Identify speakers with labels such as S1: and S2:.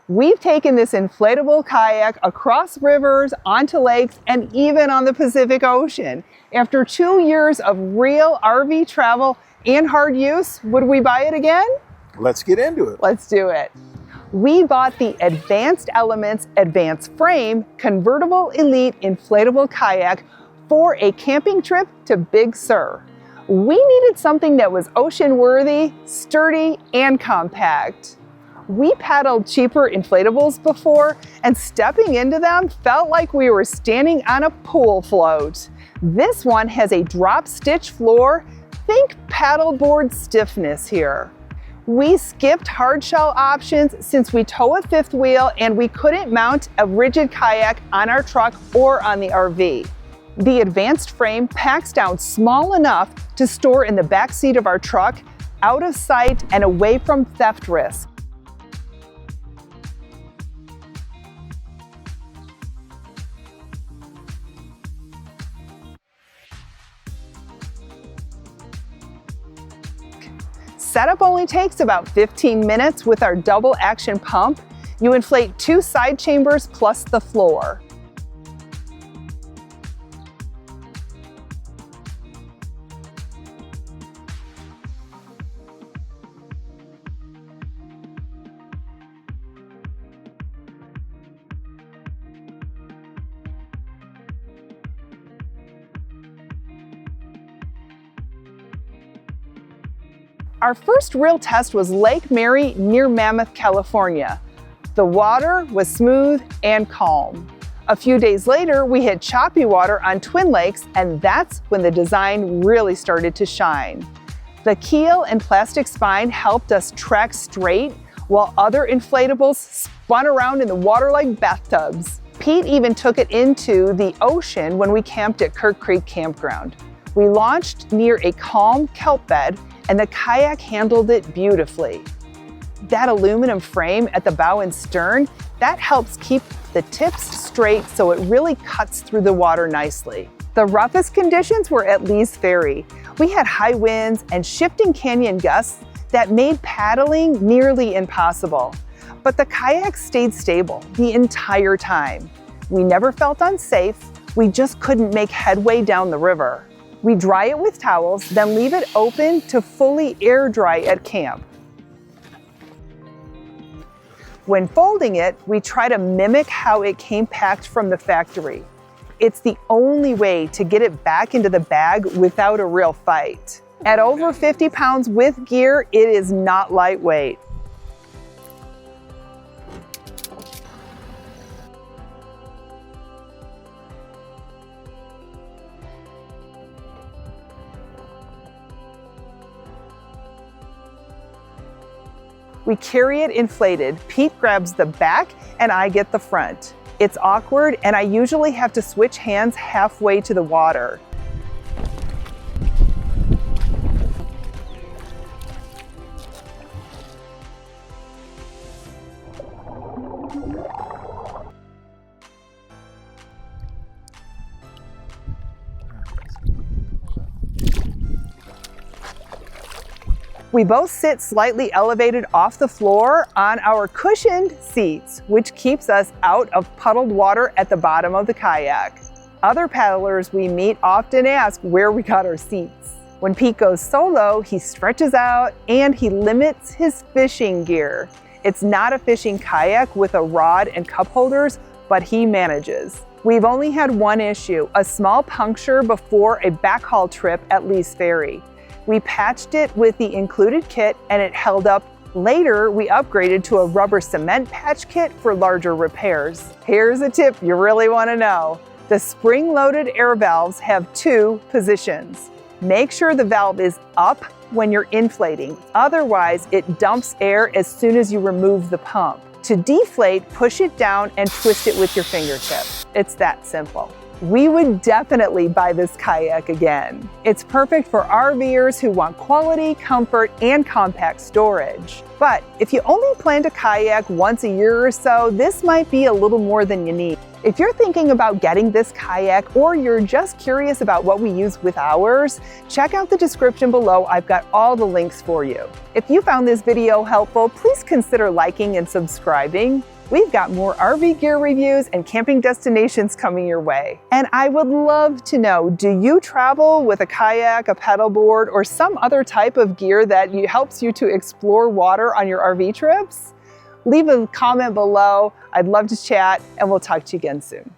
S1: We've taken this inflatable kayak across rivers, onto lakes, and even on the Pacific Ocean. After 2 years of real RV travel and hard use, would we buy it again?
S2: Let's get into it.
S1: Let's do it. We bought the Advanced Elements AdvancedFrame Convertible Elite Inflatable Kayak for a camping trip to Big Sur. We needed something that was ocean-worthy, sturdy, and compact. We paddled cheaper inflatables before, and stepping into them felt like we were standing on a pool float. This one has a drop stitch floor. Think paddleboard stiffness here. We skipped hard shell options since we tow a fifth wheel and we couldn't mount a rigid kayak on our truck or on the RV. The AdvancedFrame packs down small enough to store in the back seat of our truck, out of sight and away from theft risk. Setup only takes about 15 minutes with our double action pump. You inflate 2 side chambers plus the floor. Our first real test was Lake Mary near Mammoth, California. The water was smooth and calm. A few days later, we hit choppy water on Twin Lakes, and that's when the design really started to shine. The keel and plastic spine helped us track straight, while other inflatables spun around in the water like bathtubs. Pete even took it into the ocean when we camped at Kirk Creek Campground. We launched near a calm kelp bed, and the kayak handled it beautifully. That aluminum frame at the bow and stern, that helps keep the tips straight so it really cuts through the water nicely. The roughest conditions were at Lee's Ferry. We had high winds and shifting canyon gusts that made paddling nearly impossible. But the kayak stayed stable the entire time. We never felt unsafe, we just couldn't make headway down the river. We dry it with towels, then leave it open to fully air dry at camp. When folding it, we try to mimic how it came packed from the factory. It's the only way to get it back into the bag without a real fight. At over 50 pounds with gear, it is not lightweight. We carry it inflated. Pete grabs the back and I get the front. It's awkward and I usually have to switch hands halfway to the water. We both sit slightly elevated off the floor on our cushioned seats, which keeps us out of puddled water at the bottom of the kayak. Other paddlers we meet often ask where we got our seats. When Pete goes solo, he stretches out and he limits his fishing gear. It's not a fishing kayak with a rod and cup holders, but he manages. We've only had one issue, a small puncture before a backhaul trip at Lee's Ferry. We patched it with the included kit and it held up. Later, we upgraded to a rubber cement patch kit for larger repairs. Here's a tip you really want to know. The spring-loaded air valves have 2 positions. Make sure the valve is up when you're inflating. Otherwise, it dumps air as soon as you remove the pump. To deflate, push it down and twist it with your fingertip. It's that simple. We would definitely buy this kayak again. It's perfect for RVers who want quality, comfort, and compact storage. But if you only plan to kayak once a year or so, this might be a little more than you need. If you're thinking about getting this kayak or you're just curious about what we use with ours, check out the description below. I've got all the links for you. If you found this video helpful, please consider liking and subscribing. We've got more RV gear reviews and camping destinations coming your way. And I would love to know, do you travel with a kayak, a pedal board, or some other type of gear that helps you to explore water on your RV trips? Leave a comment below. I'd love to chat, and we'll talk to you again soon.